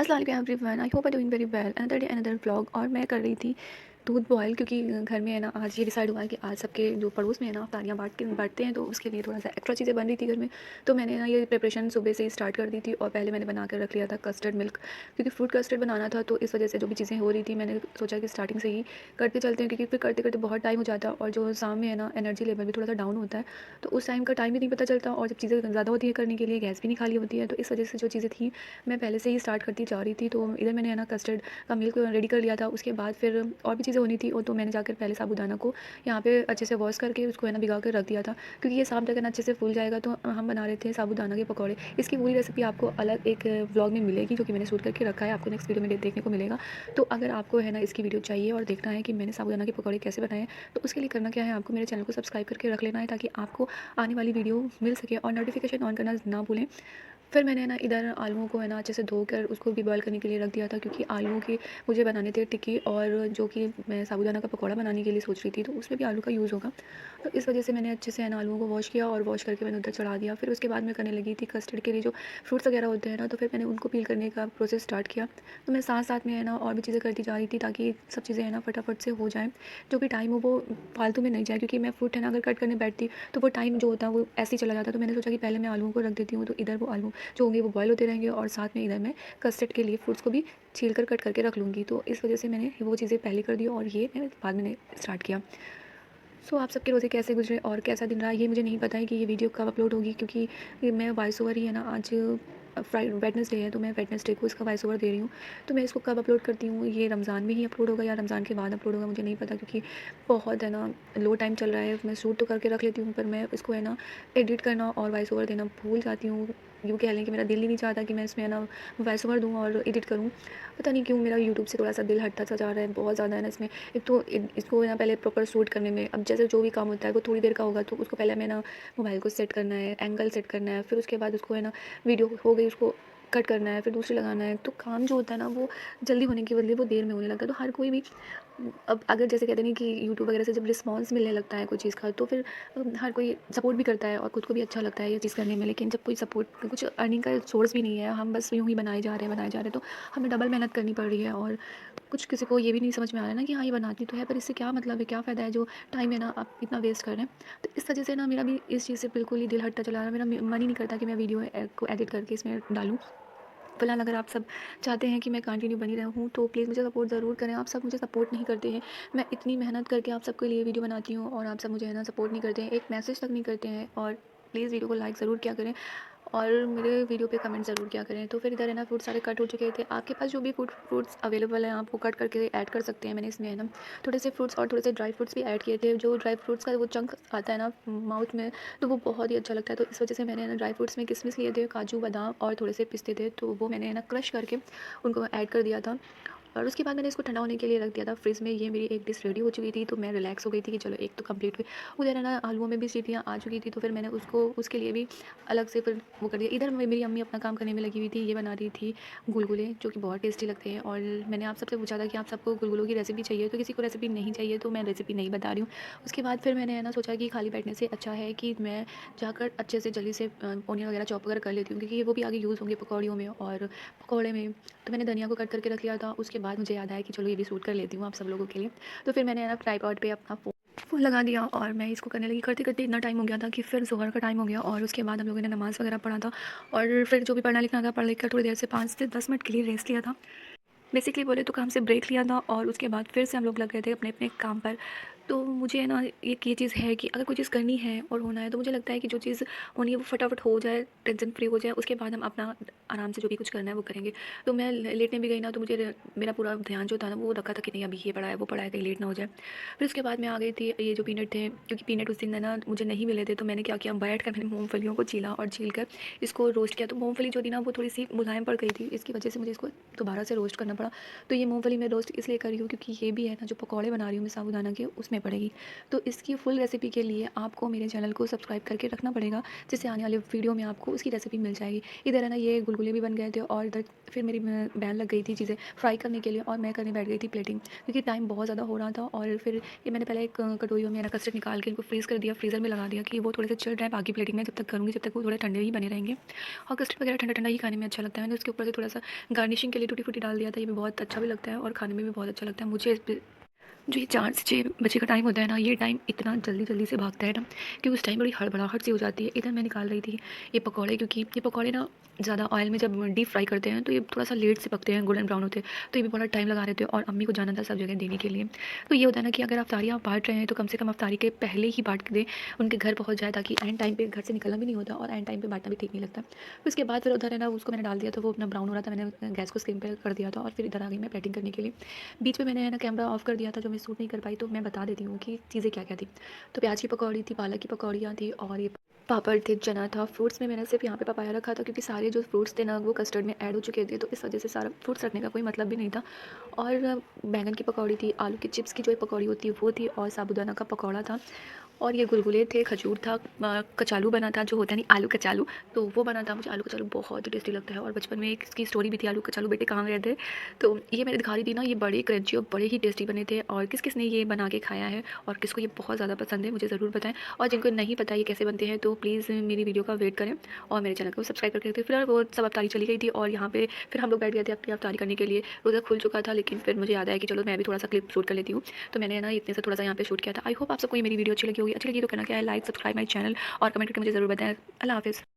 अस्सलाम everyone, I hope I doing very well. Another day another vlog. और मैं कर रही थी दूध बॉयल, क्योंकि घर में है ना आज ये डिसाइड हुआ है कि आज सबके जो पड़ोस में है ना अफ्तारियाँ बांटते हैं, तो उसके लिए थोड़ा सा एक्स्ट्रा चीज़ें बन रही थी घर में। तो मैंने ना ये प्रिपरेशन सुबह से ही स्टार्ट कर दी थी, और पहले मैंने बना कर रख लिया था कस्टर्ड मिल्क, क्योंकि फ्रूट कस्टर्ड बनाना था। तो इस वजह से जो भी चीज़ें हो रही थी मैंने सोचा कि स्टार्टिंग से ही करते चलते हैं, क्योंकि फिर करते करते बहुत टाइम हो जाता है और जो शाम में है ना एनर्जी लेवल भी थोड़ा सा डाउन होता है, तो उस टाइम का टाइम भी नहीं पता चलता, और जब चीज़ें ज़्यादा होती है करने के लिए गैस भी नहीं खाली होती है। तो इस वजह से जो चीज़ें थी मैं पहले से ही स्टार्ट करती जा रही थी। तो इधर मैंने है ना कस्टर्ड का मिल्क रेडी कर लिया था। उसके बाद फिर और भी चीज़ें होनी थी, और तो मैंने जाकर पहले साबूदाना को यहाँ पे अच्छे से वॉश करके उसको है ना भिगा कर रख दिया था, क्योंकि ये शाम तक है ना अच्छे से फूल जाएगा। तो हम बना रहे थे साबूदाना के पकौड़े। इसकी पूरी रेसिपी आपको अलग एक व्लॉग में मिलेगी, जो कि मैंने शूट करके रखा है, आपको नेक्स्ट वीडियो में देखने को मिलेगा। तो अगर आपको है ना इसकी वीडियो चाहिए और देखना है कि मैंने साबूदाना के पकौड़े कैसे बनाए हैं, तो उसके लिए करना क्या है, आपको मेरे चैनल को सब्सक्राइब करके रख लेना है, ताकि आपको आने वाली वीडियो मिल सके, और नोटिफिकेशन ऑन करना ना भूलें। फिर मैंने ना इधर आलूओं को है ना अच्छे से धोकर उसको भी बॉयल करने के लिए रख दिया था, क्योंकि आलूओं की मुझे बनाने थे टिक्की, और जो कि मैं साबूदाना का पकौड़ा बनाने के लिए सोच रही थी, तो उसमें भी आलू का यूज़ होगा। तो इस वजह से मैंने अच्छे से है ना आलूओं को वॉश किया, और वॉश करके मैंने उधर चढ़ा दिया। फिर उसके बाद मैं करने लगी थी कस्टर्ड के लिए जो फ्रूट्स वगैरह होते हैं ना, तो फिर मैंने उनको पील करने का प्रोसेस स्टार्ट किया। तो मैं साथ साथ में है ना और भी चीज़ें करती जा रही थी, ताकि सब चीज़ें है ना फटाफट से हो जाएँ। जो भी टाइम हो वो फालतू में नहीं जाए, क्योंकि मैं फ्रूट है ना अगर कट करने बैठती तो वो टाइम जो होता है वो ऐसे ही चला जाता। तो मैंने सोचा कि पहले मैं आलूओं को रख देती हूँ, तो इधर वो आलू जो होंगे वो बॉयल होते रहेंगे, और साथ में इधर मैं कस्टर्ड के लिए फ्रूट्स को भी छील कर कट करके रख लूँगी। तो इस वजह से मैंने वो चीज़ें पहले कर दी, और ये मैं बाद में स्टार्ट किया। सो आप सबके रोज़े कैसे गुजरे और कैसा दिन रहा, ये मुझे नहीं पता है कि ये वीडियो कब अपलोड होगी, क्योंकि ये मैं वॉइस ओवर ही है ना आज वेडनेसडे है, तो मैं वेडनेसडे को इसका वॉइस ओवर दे रही हूँ। तो मैं इसको कब अपलोड करती हूँ, ये रमज़ान में ही अपलोड होगा या रमज़ान के बाद अपलोड होगा, मुझे नहीं पता, क्योंकि बहुत है ना लो टाइम चल रहा है। मैं शूट तो करके रख लेती हूँ, पर मैं इसको है ना एडिट करना और वॉइस ओवर देना भूल जाती हूँ। यूँ कह लें कि मेरा दिल ही नहीं चाहता कि मैं इसमें है ना वॉइस ओवर दूँ और एडिट करूँ। पता नहीं क्यों मेरा यूट्यूब से थोड़ा सा दिल हटता सा जा रहा है, बहुत ज़्यादा है ना इसमें। एक तो इसको ना पहले प्रॉपर शूट करने में, अब जैसे जो भी काम होता है वो थोड़ी देर का होगा, तो उसको पहले हमें ना मोबाइल को सेट करना है, एंगल सेट करना है, फिर उसके बाद उसको है ना वीडियो हो गई उसको कट करना है, फिर दूसरी लगाना है। तो काम जो होता है ना वो जल्दी होने के बदले वो देर में होने लगता है। तो हर कोई भी अब अगर जैसे कहते हैं कि यूट्यूब वगैरह से जब रिस्पॉन्स मिलने लगता है कोई चीज़ का, तो फिर हर कोई सपोर्ट भी करता है, और खुद को भी अच्छा लगता है ये चीज़ करने में। लेकिन जब कोई सपोर्ट, कुछ अर्निंग का सोर्स भी नहीं है, हम बस यूँ ही बनाए जा रहे हैं, तो हमें डबल मेहनत करनी पड़ रही है। और कुछ किसी को ये भी नहीं समझ में आ रहा है ना कि हाँ ये बनाती तो है, पर इससे क्या मतलब है, क्या फ़ायदा है, जो टाइम है ना आप इतना वेस्ट कर रहे हैं। तो इस वजह से ना मेरा भी इस चीज़ से बिल्कुल ही दिल हटता चला रहा है। मेरा मन ही नहीं करता कि मैं वीडियो को एडिट करके इसमें डालूँ। फिलहाल अगर आप सब चाहते हैं कि मैं कंटिन्यू बनी रहूँ, तो प्लीज़ मुझे सपोर्ट ज़रूर करें। आप सब मुझे सपोर्ट नहीं करते हैं। मैं इतनी मेहनत करके आप सबके लिए वीडियो बनाती हूँ, और आप सब मुझे है ना सपोर्ट नहीं करते हैं, एक मैसेज तक नहीं करते हैं। और प्लीज़ वीडियो को लाइक ज़रूर किया करें, और मेरे वीडियो पे कमेंट ज़रूर किया करें। तो फिर इधर है ना फ्रूट सारे कट हो चुके थे। आपके पास जो भी फ्रूट्स अवेलेबल हैं आप वो कट करके ऐड कर सकते हैं। मैंने इसमें है ना थोड़े से फ्रूट्स और थोड़े से ड्राई फ्रूट्स भी ऐड किए थे। जो ड्राई फ्रूट्स का वो चंक आता है ना माउथ में, तो वो बहुत ही अच्छा लगता है। तो इस वजह से मैंने है ना ड्राई फ्रूट्स में किशमिश लिए थे, काजू बादाम और थोड़े से पिस्ते थे, तो वो मैंने है ना क्रश करके उनको ऐड कर दिया था। और उसके बाद मैंने इसको ठंडा होने के लिए रख दिया था फ्रिज में। ये मेरी एक डिश रेडी हो चुकी थी, तो मैं रिलैक्स हो गई थी कि चलो एक तो कंप्लीट हुई। उधर है ना आलूओं में भी सीटियाँ आ चुकी थी, तो फिर मैंने उसको उसके लिए भी अलग से फिर वो कर दिया। इधर मेरी अम्मी अपना काम करने में लगी हुई थी, ये बना रही थी गुलगुले, जो कि बहुत टेस्टी लगते हैं। और मैंने आप सबसे पूछा था कि आप सबको गुलगुलों की रेसिपी चाहिए, तो किसी को रेसिपी नहीं चाहिए, तो मैं रेसिपी नहीं बता रही हूँ। उसके बाद फिर मैंने है ना सोचा कि खाली बैठने से अच्छा है कि मैं जाकर अच्छे से जल्दी से ओनियन वगैरह चॉप वगैरह कर लेती हूँ, क्योंकि वो भी आगे यूज़ होंगे पकौड़ियों में और पकौड़े में। तो मैंने धनिया को कट करके रख लिया था। उसके बाद मुझे याद आया कि चलो ये भी शूट कर लेती हूँ आप सब लोगों के लिए। तो फिर मैंने ना ट्राइपॉड पे अपना फ़ोन लगा दिया, और मैं इसको करने लगी। करते करते इतना टाइम हो गया था कि फिर ज़ोहर का टाइम हो गया, और उसके बाद हम लोगों ने नमाज़ वगैरह पढ़ा था, और फिर जो भी पढ़ना लिखना था पढ़ लिख कर थोड़ी देर से 5 से 10 मिनट के लिए रेस्ट लिया था। बेसिकली बोले तो काम से ब्रेक लिया था, और उसके बाद फिर से हम लोग लग गए थे अपने अपने काम पर। तो मुझे है ना एक ये चीज़ है कि अगर कोई चीज़ करनी है और होना है, तो मुझे लगता है कि जो चीज़ होनी है वो फटाफट हो जाए, टेंशन फ्री हो जाए, उसके बाद हम अपना आराम से जो भी कुछ करना है वो करेंगे। तो मैं लेटने भी गई ना, तो मुझे मेरा पूरा ध्यान जो था ना वो रखा था कि नहीं अभी ये पढ़ा है वो पढ़ा है, कहीं लेट ना हो जाए। फिर उसके बाद मैं आ गई थी। ये जो पीनट थे, क्योंकि पीनट उस दिन है ना मुझे नहीं मिले थे, तो मैंने क्या किया, बैठ कर मैंने मूँगफलियों को छीला और छील कर इसको रोस्ट किया। तो मूँगफली जो थी ना वो थोड़ी सी मुलायम पड़ गई थी, इसकी वजह से मुझे इसको दोबारा से रोस्ट करना पड़ा। तो ये मूँगफली मैं रोस्ट इसलिए कर रही हूँ, क्योंकि ये भी है ना जो पकौड़े बना रही हूँ मैं साबूदाना के, उसमें हमें पड़ेगी। तो इसकी फुल रेसिपी के लिए आपको मेरे चैनल को सब्सक्राइब करके रखना पड़ेगा, जिससे आने वाले वीडियो में आपको उसकी रेसिपी मिल जाएगी। इधर है ना ये गुलगुले भी बन गए थे और इधर फिर मेरी बहन लग गई थी चीज़ें फ्राई करने के लिए और मैं करने बैठ गई थी प्लेटिंग, क्योंकि टाइम बहुत ज़्यादा हो रहा था। और फिर ये मैंने पहले एक कटोरी में ना कस्टर्ड निकाल के इनको फ्रीज़ कर दिया, फ्रीज़र में लगा दिया कि वो थोड़े से चिल रहे, बाकी प्लेटिंग में जब तक करूँगी जब तक वो थोड़े ठंडे ही बने रहेंगे। और कस्टर्ड वगैरह ठंडा ठंडा ही खाने में अच्छा लगता है। मैंने उसके ऊपर से थोड़ा सा गार्निशिंग के लिए टूटी फ्रूटी डाल दिया था, ये भी बहुत अच्छा भी लगता है और खाने में भी बहुत अच्छा लगता है मुझे। जो ये 4 से 6 बजे का टाइम होता है ना, ये टाइम इतना जल्दी-जल्दी से भागता है ना कि उस टाइम बड़ी हड़बड़ाहट सी हो जाती है। इधर मैं निकाल रही थी ये पकौड़े, क्योंकि ये पकौड़े ना ज़्यादा ऑयल में जब डीप फ्राई करते हैं तो ये थोड़ा-सा लेट से पकते हैं, गोल्डन ब्राउन होते हैं, तो ये भी बड़ा टाइम लगा रहे थे और अम्मी को जाना था सब जगह देने के लिए। तो ये होता है ना कि अगर अफ्तारी आप बाँट रहे हैं तो कम से कम अफ्तारी के पहले ही बाँट दें, उनके घर पहुँच जाए, ताकि ऐन टाइम पे घर से निकलना भी नहीं होता और ऐन टाइम पे बाँटना भी ठीक नहीं लगता। फिर उसके बाद फिर उधर है ना उसको मैंने डाल दिया, तो वो अपना ब्राउन हो रहा था, मैंने गैस को स्लिम पे कर दिया था और फिर इधर आ गई मैं प्लेटिंग करने के लिए। बीच में मैंने है ना कैमरा ऑफ कर दिया था, जो मैं शूट नहीं कर पाई, तो मैं बता देती हूँ कि चीज़ें क्या-क्या थी। तो प्याज की पकौड़ी थी, पालक की पकौड़ियाँ थी और ये पापड़ थे, चना था। फ्रूट्स में मैंने सिर्फ यहाँ पे पपाया रखा था, क्योंकि सारे जो फ्रूट्स थे ना वो कस्टर्ड में ऐड हो चुके थे, तो इस वजह से सारा फ्रूट्स रखने का कोई मतलब भी नहीं था। और बैंगन की पकौड़ी थी, आलू की चिप्स की जो पकौड़ी होती है वो थी और साबूदाना का पकौड़ा था और ये गुलगुले थे, खजूर था, कचालू बना था, जो होता नहीं आलू कचालू, तो वो बना था। मुझे आलू कचालू बहुत ही टेस्टी लगता है और बचपन में एक इसकी स्टोरी भी थी, आलू कचालू बेटे कहाँ गए थे। तो ये मैंने दिखा रही थी ना, ये बड़े क्रंची और बड़े ही टेस्टी बने थे। और किस किस ने ये बना के खाया है और किसको ये बहुत ज़्यादा पसंद है, मुझे ज़रूर बताएं। और जिनको नहीं पता ये कैसे बनते हैं तो प्लीज़ मेरी वीडियो का वेट करें और मेरे चैनल को सब्सक्राइब करके रखें। फिर वो सब अफ्तारी चली गई थी और यहाँ पे फिर हम लोग बैठ गए थे अपनी अफ्तारी करने के लिए। रोज़ा खुल चुका था, लेकिन फिर मुझे याद आया कि चलो मैं भी थोड़ा सा क्लिप शूट कर लेती हूँ, तो मैंने ना इतने से थोड़ा सा यहाँ पे शूट किया था। आई होप आप सबको ये मेरी वीडियो अच्छी लगी होगी। अच्छी लगी तो कहना क्या है, लाइक सब्सक्राइब माई चैनल और कमेंट करके मुझे ज़रूर बताएं। अल्लाह हाफ़िज़।